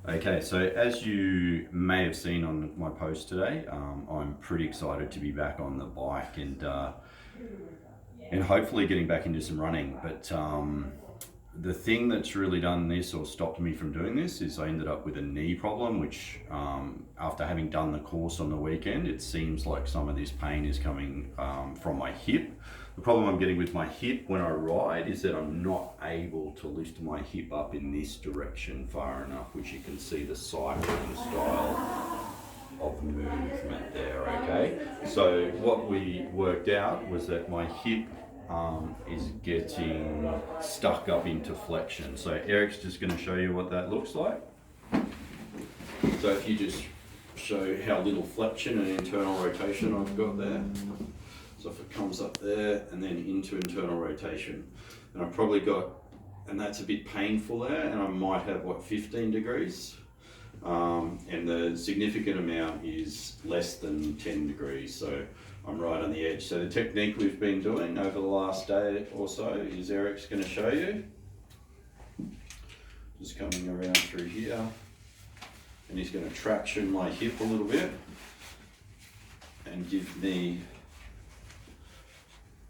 Okay, so as you may have seen on my post today, I'm pretty excited to be back on the bike and hopefully getting back into some running. But the thing that's really done this or stopped me from doing this is I ended up with a knee problem, which after having done the course on the weekend, it seems like some of this pain is coming from my hip. The problem I'm getting with my hip when I ride is that I'm not able to lift my hip up in this direction far enough, which you can see the cycling style of movement there, okay? So what we worked out was that my hip is getting stuck up into flexion. So Eric's just going to show you what that looks like. So if you just show how little flexion and internal rotation I've got there. So if it comes up there and then into internal rotation, and I've probably got, and that's a bit painful there, and I might have 15 degrees, and the significant amount is less than 10 degrees, so I'm right on the edge. So the technique we've been doing over the last day or so is Eric's going to show you. Just coming around through here, and he's going to traction my hip a little bit and give me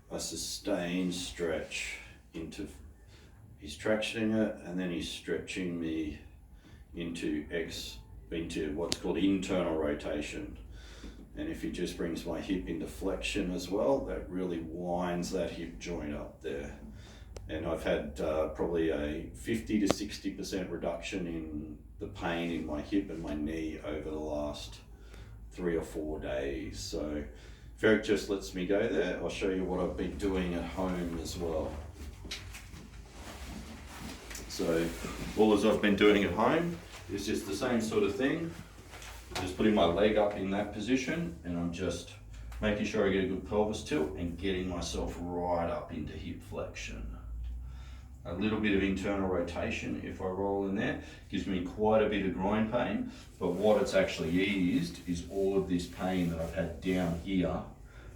a sustained stretch into, he's tractioning it and then he's stretching me into what's called internal rotation. And if he just brings my hip into flexion as well, that really winds that hip joint up there. And I've had probably a 50 to 60% reduction in the pain in my hip and my knee over the last 3 or 4 days. So if Eric just lets me go there, I'll show you what I've been doing at home as well. So all as I've been doing at home is just the same sort of thing. Just putting my leg up in that position, and I'm just making sure I get a good pelvis tilt and getting myself right up into hip flexion. A little bit of internal rotation if I roll in there gives me quite a bit of groin pain, but what it's actually eased is all of this pain that I've had down here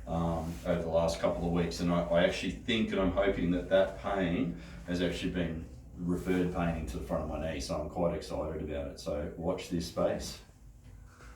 over the last couple of weeks. And I actually think and I'm hoping that that pain has actually been referred pain into the front of my knee, so I'm quite excited about it. So watch this space.